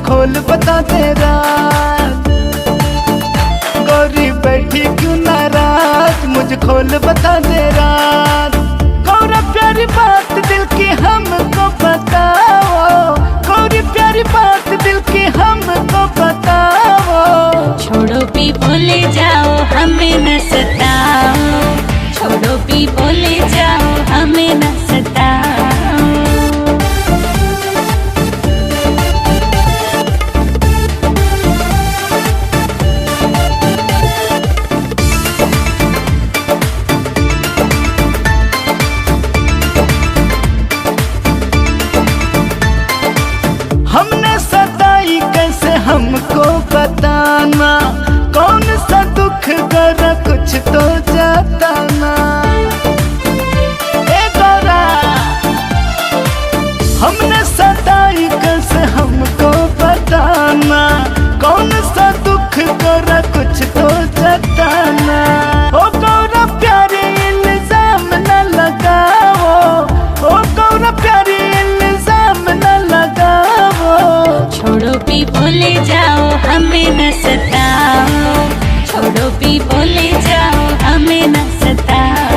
खोल बता दे राज, गोरी बैठी क्यों नाराज, मुझे खोल बता दे राज। गौरा प्यारी बात दिल की हमको बताओ, गौरी प्यारी बात दिल की हमको बताओ। छोड़ो भी बोले जाओ हमें न सताओ, छोड़ो भी बोले जाओ हमें न सताओ। हमने सताई कैसे हमको बताना, कौन सा दुख करा कुछ तो जताना। ए गौरा हमने सताई कैसे हमको बताना, कौन सा दुख करा कुछ तो जताना। ओ गौरा प्यारे इल्जाम न लगाओ, ओ गौरा प्यारे इल्जाम न लगाओ। छोड़ो भी बोले जाओ हमें न सताओ, छोड़ो भी बोले जाओ हमें न सताओ।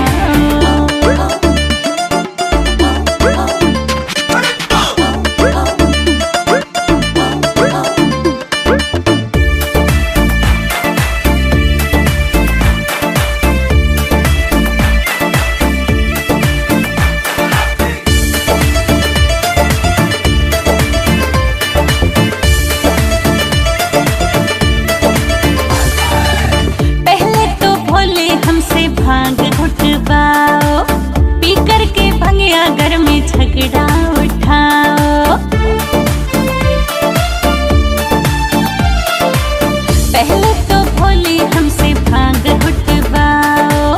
पहले तो भोले हमसे भांग उठवाओ, पी करके भंगिया घर में झगड़ा उठाओ। पहले तो भोले हमसे भांग उठवाओ,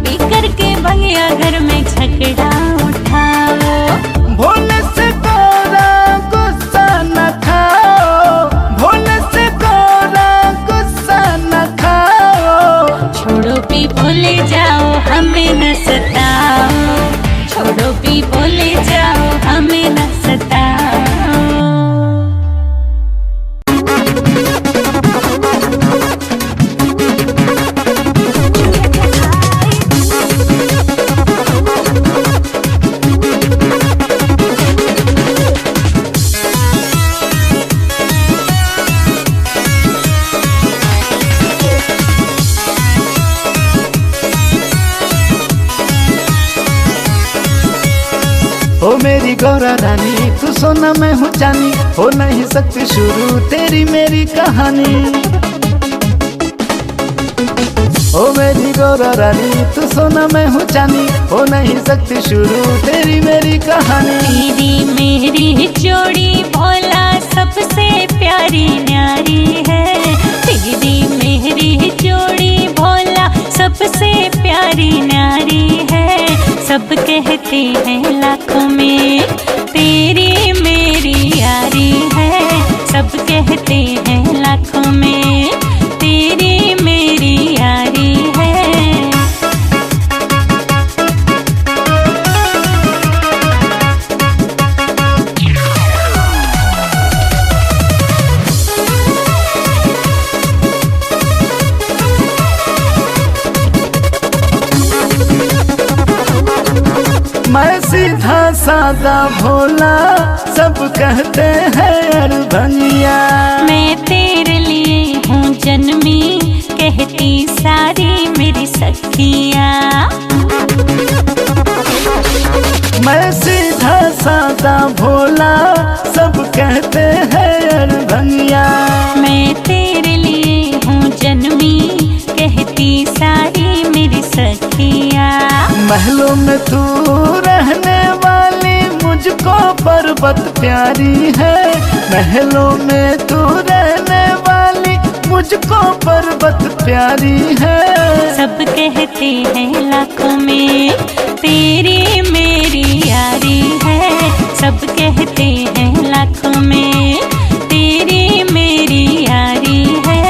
पी करके भंगिया घर में झगड़ा उठाओ। भोले से गौरा गुस्सा न खाओ, भोले से गौरा गुस्सा न खाओ। छोड़ो भी बोले जाओ हमें न सताओ, छोड़ो भी बोले जाओ हमें न सताओ। ओ मेरी गौरा रानी तू सोना मैं हूँ चांदी, हो नहीं सकती शुरू तेरी मेरी कहानी। ओ मेरी गौरा रानी तू सोना मैं हूँ चांदी, हो नहीं सकती शुरू तेरी मेरी कहानी। तेरी मेरी जोड़ी भोला सबसे प्यारी न्यारी है, तेरी मेरी जोड़ी भोला सबसे प्यारी न्यारी है। सब कहते हैं लाखों में तेरी मेरी यारी है, सब कहते हैं लाखों में तेरी मेरी यारी है। मैं सीधा सादा भोला सब कहते हैं अरभंगिया। मैं तेरे लिए हूँ जन्मी कहती सारी मेरी सखिया। मैं सीधा सादा भोला सब कहते हैं अरभंगिया। मैं तेरे लिए हूँ जन्मी कहती सारी मेरी सखिया। महलों में तू रहने वाली मुझको पर्वत प्यारी है, महलों में तू रहने वाली मुझको पर्वत प्यारी है। सब कहते हैं लाखों में तेरी मेरी यारी है, सब कहते हैं लाखों में तेरी मेरी यारी है।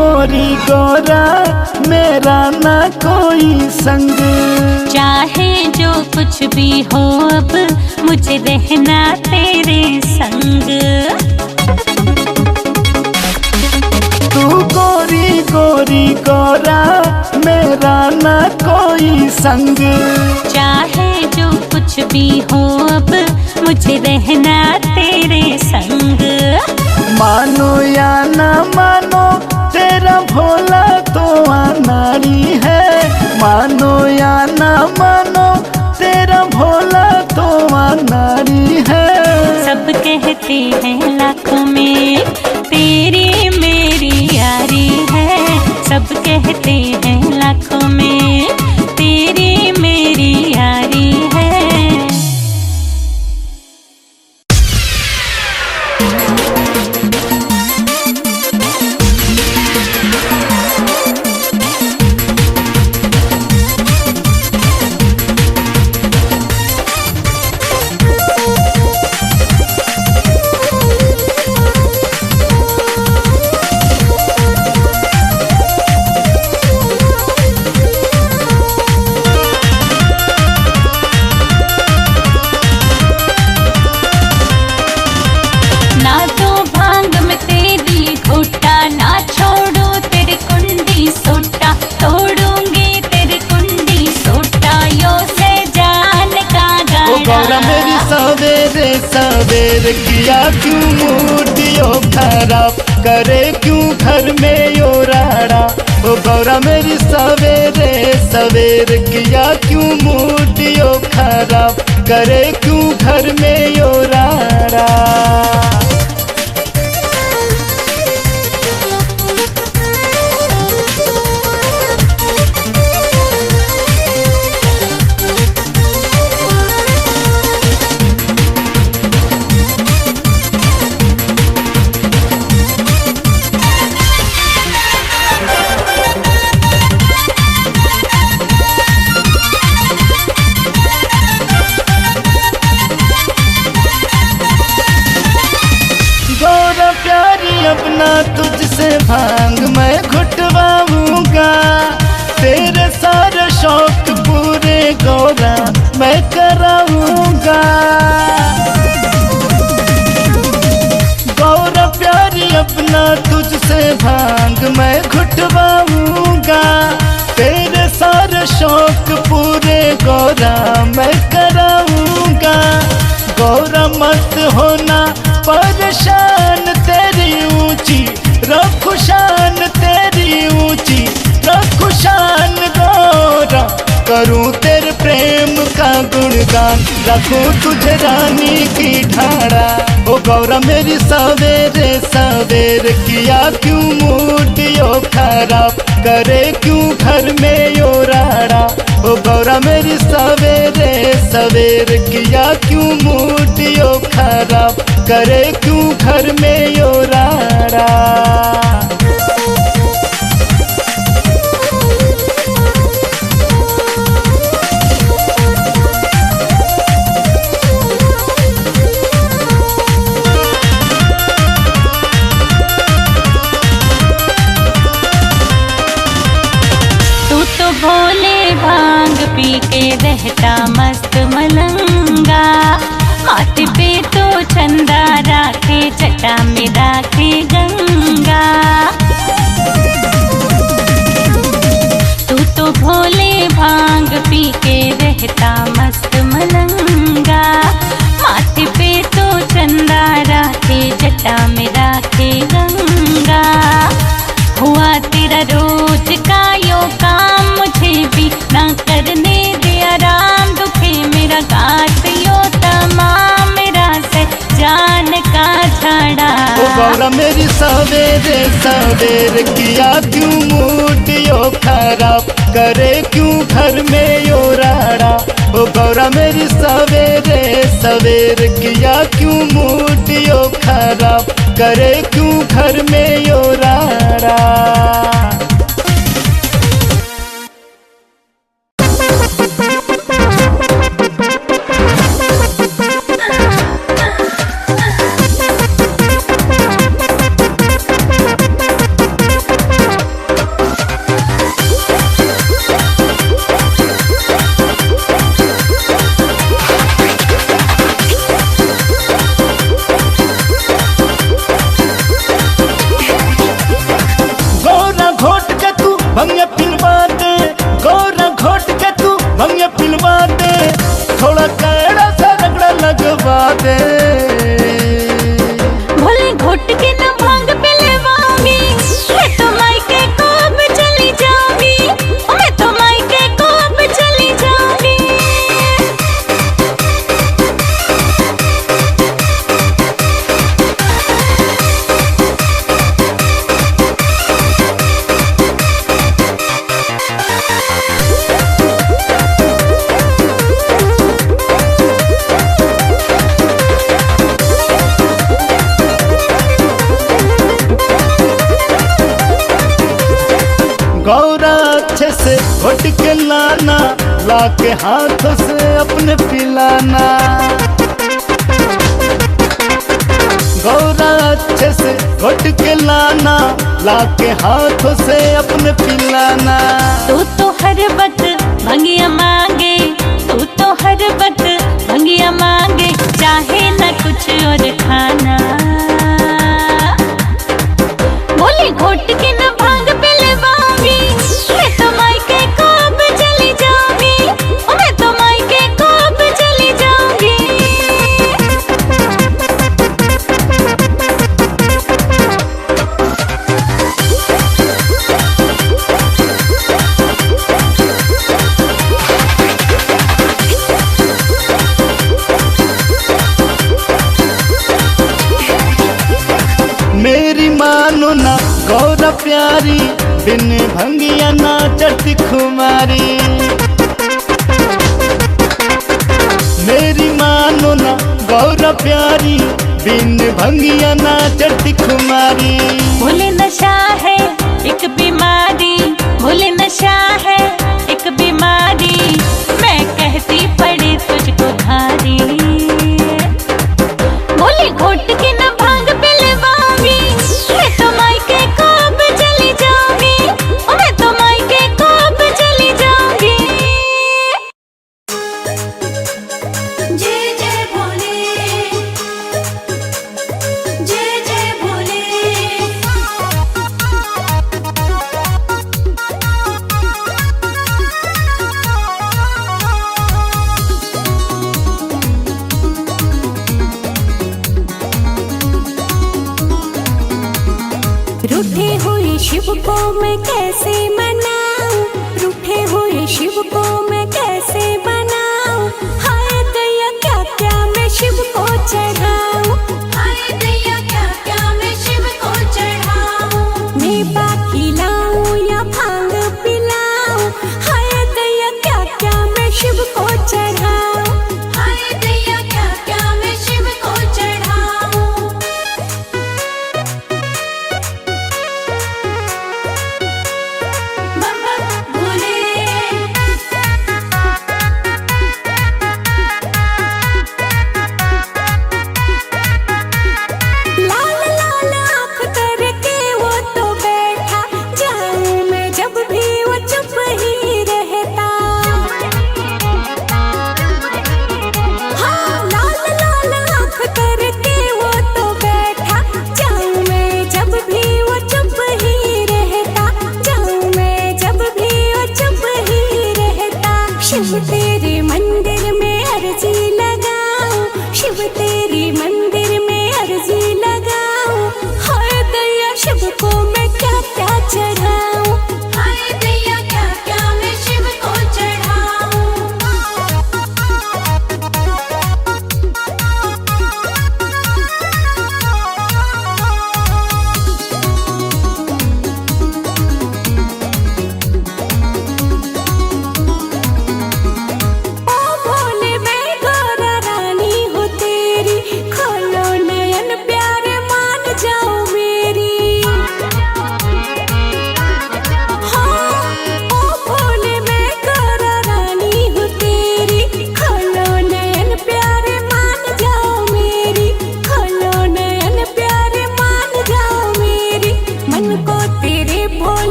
गोरी गोरा मेरा ना कोई संग। चाहे जो कुछ भी हो अब मुझे रहना तेरे संग। तू गोरी गोरी गोरा मेरा ना कोई संग। चाहे जो कुछ भी हो अब मुझे रहना तेरे संग। मानो या ना मानो तेरा भोला तो अनाड़ी है। मानो या ना मानो तेरा भोला तो अनाड़ी है। सब कहते हैं लाखों में तेरी मेरी यारी है। सब कहते हैं लाखों में तेरी मेरी यारी है। सवेर किया क्यों मूर्तियों खराब करे क्यों घर में यो राड़ा। ओ गौरा मेरी सवेरे सवेर किया क्यों मूर्तियों खराब करे क्यों घर में यो राड़ा। अपना तुझसे भांग मैं घुटवाऊंगा। तेरे सारे शौक पूरे गौरा मैं कराऊंगा। गौरा प्यारी अपना तुझसे भांग मैं घुटवाऊंगा। तेरे सारे शौक पूरे गौरा मैं कराऊंगा। गौरा मत होना परेशान तेरी ऊंची रखू शान तेरी ऊंची रखू शान। गौरा करूं तेरे प्रेम का गुणगान रखूं तुझे रानी की ढाड़ा। ओ गौरा मेरी सवेरे सवेर किया क्यों मूर्तियों खराब करे क्यों घर में यो राड़ा। ओ गौरा मेरी सवेरे सवेर किया क्यों मूर्तियों खराब करे क्यों घर में यो राड़ा। भोले भांग पी के रहता मस्त मलंगा। माथे पे तो चंदा राखे जटा में राखे गंगा। तू तो भोले भांग पी के रहता मस्त मलंगा। माथे पे तो चंदा राखे जटा में राखे गंगा। हुआ तेरा रोज का यो काम मुझे भी ना करने दे आराम। दुखे मेरा घाट यो तमाम मेरा से जान का झाड़ा। ओ गौरा मेरी सवेरे सवेर किया क्यों मूर्तियों खराब करे क्यों घर में यो राड़ा। ओ गौरा मेरी सवेरे सवेर किया क्यों मूर्तियों खराब करे क्यों घर में यो राड़ा। से घोट के लाना, लाके हाथों से अपने पिलाना। गौरा अच्छे से घोट के लाना, लाके हाथों से अपने पिलाना। तू तो हर वक्त भंगिया मांगे, तू तो हर वक्त भंगिया मांगे, चाहे न कुछ और खाना। बोले घोट के न भांग पिलवाऊंगी, मैं तो मायके कब चली जाऊंगी, मैं तो मायके कब चली जाऊंगी। मेरी मानो ना गौरा प्यारी, बिन भंगिया ना चढ़ती खुमारी। मेरी मानो ना गौरा प्यारी, बिन भंगिया ना चढ़ती खुमारी। बोले नशा है एक बीमारी, बोले नशा है एक बीमारी, मैं कहती पड़े तुझको भारी। बोले घोट के न भांग पिलवाऊंगी, मैं तो मायके कब चली जाऊंगी, मैं तो मायके कब चली जाऊंगी। जय जय भोले, जय जय भोले। रूठे हुए शिव को मैं कैसे मनाऊं, रूठे हुए शिव को मैं कैसे मनाऊं। हाय दैया क्या क्या मैं शिव को चढ़ाऊं, हाय दैया क्या क्या मैं शिव को चढ़ाऊं। मेवा खिलाऊं या भांग पिलाऊं, हाय दैया क्या क्या मैं शिव को चढ़ाऊं, हाय दैया क्या क्या मैं शिव को चढ़ाऊं।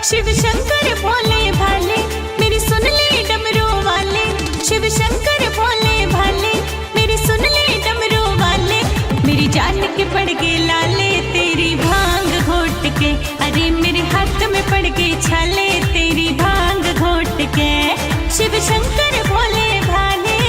शिव शंकर भोले भाले मेरी सुन ले डमरू वाले, शिव शंकर भोले भाले मेरी सुन ले डमरू वाले, मेरी जान के पड़ गए लाले तेरी भांग घोट के, अरे मेरे हाथ में पड़ गए छाले तेरी भांग घोट के, शिव शंकर भोले भाले।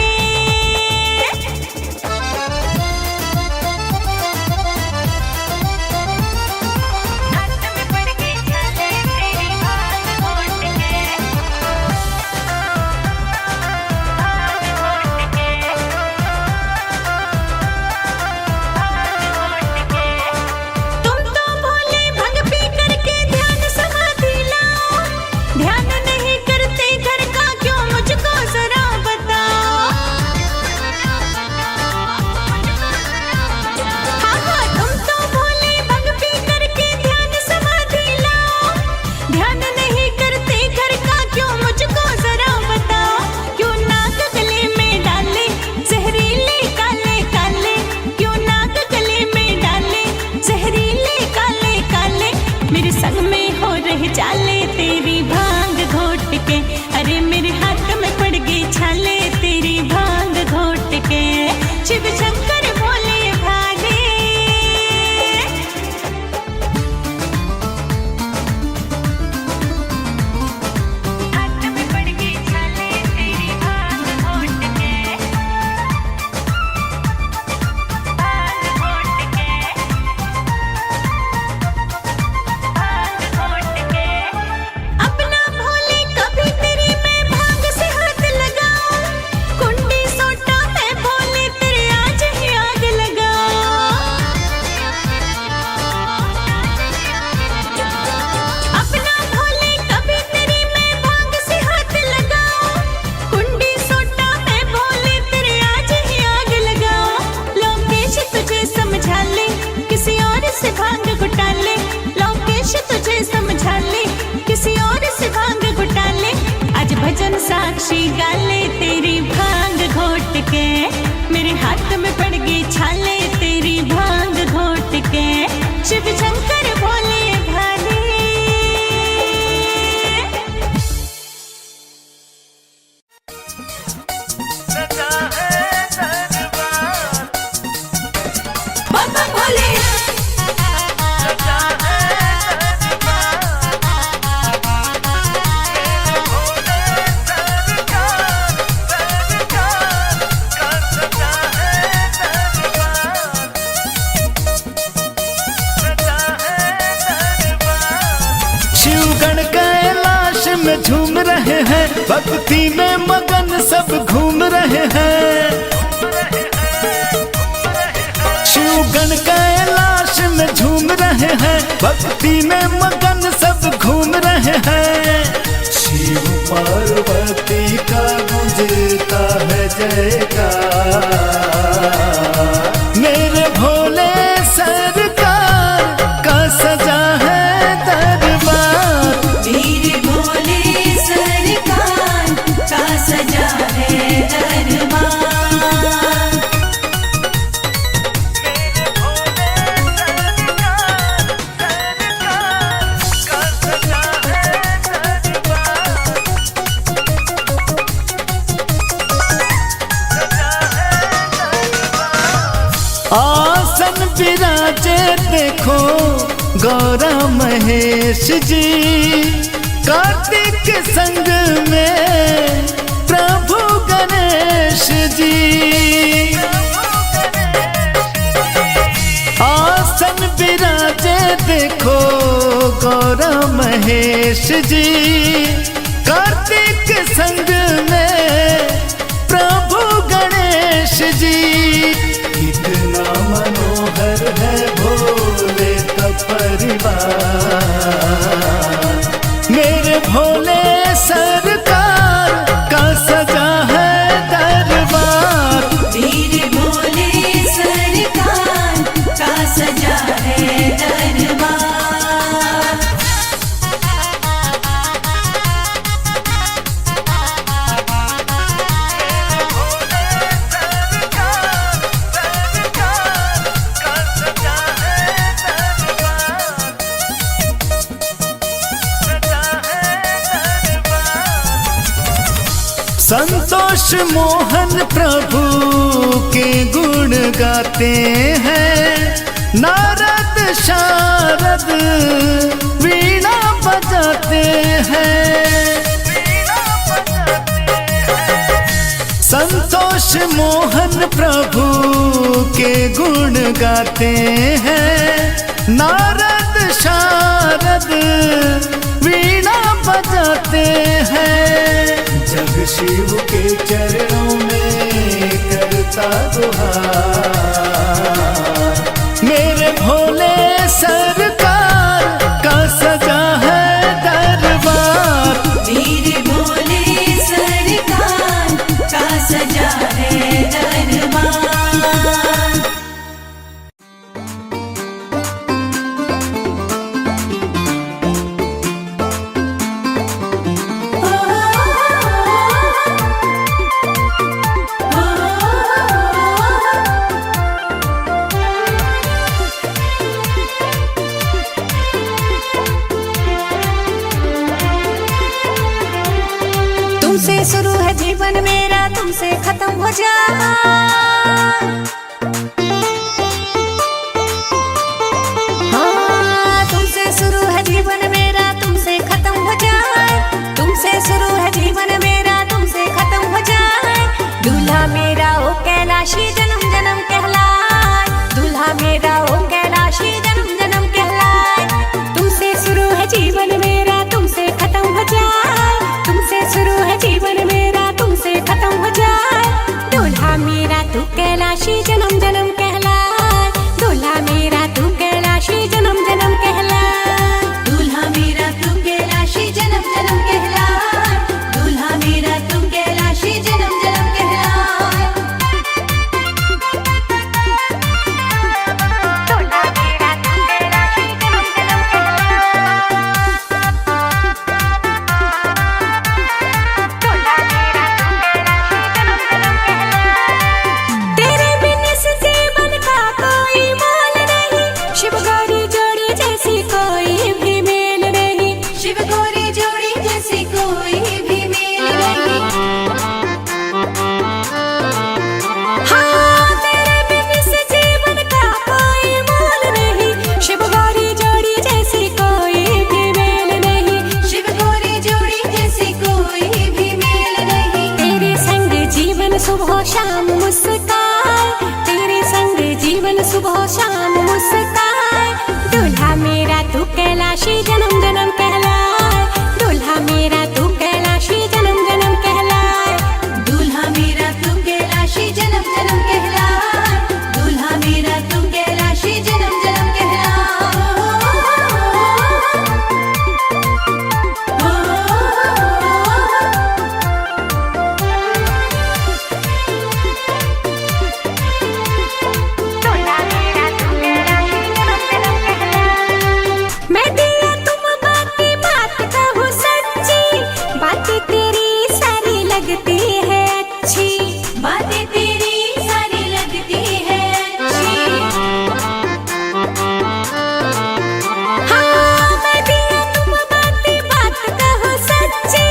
चाले तेरी भांग घोट के, अरे मेरे हाथ में पड़ गई छाले तेरी भांग घोट के, शिव शंकर भोले भाले। हाथ में पड़ गई छाले तेरी भांग घोट के, भांग घोट के, भजन साक्षी गाले तेरी भांग घोट के, मेरे हाथ में पड़ गई छाले तेरी भांग घोट के, शिव शंकर भोले भाले। बाबा भोले में झूम रहे हैं, भक्ति में मगन सब घूम रहे हैं, शिवगण कैलाश में झूम रहे हैं, भक्ति में मगन सब घूम रहे हैं, शिव पार्वती का गुंजता है जयकार, मेरे भोले सरकार का सजा है दरबार, मेरे भोले सरकार का सजा है दरबार। आसन विराजे देखो गौरा महेश जी, कार्तिक संग में प्रभु गणेश जी, आसन विराजे देखो गौरा महेश जी, कार्तिक संग में प्रभु गणेश जी, कितना मनोहर है भोले का परिवार, मेरे भोले सरकार का सजा है दरबार, मेरे भोले सरकार का सजा है दरबार। संतोष मोहन प्रभु के गुण गाते हैं, नारद शारद वीणा बजाते हैं। संतोष मोहन प्रभु के गुण गाते हैं, नारद शारद वीणा बजाते हैं। जग शिव के चरणों में करता गुहार, मेरे भोले सरकार का सजा है दरबार। मेरे भोले सरकार का सजा है दरबार। तुमसे शुरू है जीवन मेरा, तुमसे खत्म हो जाए। हाँ, तुमसे शुरू है जीवन मेरा, तुमसे खत्म हो जाए। तुमसे शुरू है जीवन मेरा, तुमसे खत्म हो जाए। दूल्हा मेरा ओ कैलाशी जन्म जन्म कहलाए, दूल्हा मेरा ओ कैलाशी जन्म जन्म कहलाए। तुमसे शुरू है जीवन मेरा, तुमसे खत्म हो जाए। तुमसे शुरू है जीवन मेरा, तुमसे खत्म हो जाए। दूल्हा मेरा तू कैलाशी जन्म जन्म कहलाए, दूल्हा मेरा तू कैलाशी जन्म जन्म कहलाए। दूल्हा मेरा तू कैलाशी जन्म जन्म कहलाए, दूल्हा मेरा तू कैलाशी जन्म जन्म कहलाए। दूल्हा मेरा तू कैलाशी जन्म जन्म तेरे बिन इस जीवन का कोई मोल नहीं, शिव गौरी जोड़ी जैसी कोई भी मेल नहीं, शिव गौरी जोड़ी जैसी कोई भी मेल नहीं। हाँ, तेरे बिन इस जीवन का कोई मोल नहीं, शिव गौरी जोड़ी जैसी कोई भी मेल नहीं, शिव गौरी जोड़ी जैसी कोई भी मेल नहीं। तेरे संग जीवन सुबह शाम मुस्काए, तेरे संग जीवन सुबह शाम मुस्काए। दूल्हा मेरा तू कैलाशी जन्म जन्म कहलाए, दूल्हा मेरा तू कैलाशी जन्म जन्म कहलाए। दूल्हा मेरा तू कैलाशी जन्म जन्म कहलाए, दूल्हा मेरा तू कैलाशी जन्म जन्म मैं दिया तुम बाकी बात कहूँ सच्ची, बातें तेरी सारी लगती है अच्छी, बातें तेरी सारी लगती है अच्छी। हाँ, मैं दिया तुम बाकी बात कहूँ सच्ची,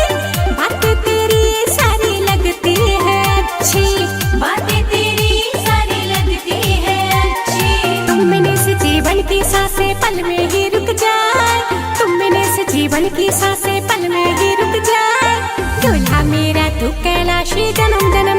बातें तेरी सारी लगती है अच्छी, बातें तेरी सारी लगती है अच्छी। तुम मैंने से जीवन की सांसें पल में ही रुक जाए, तुम मैंने से जीवन की सांसें पल में ही रुक जाए। दूल्हा मेरा तू कैलाशी जन्म जन्म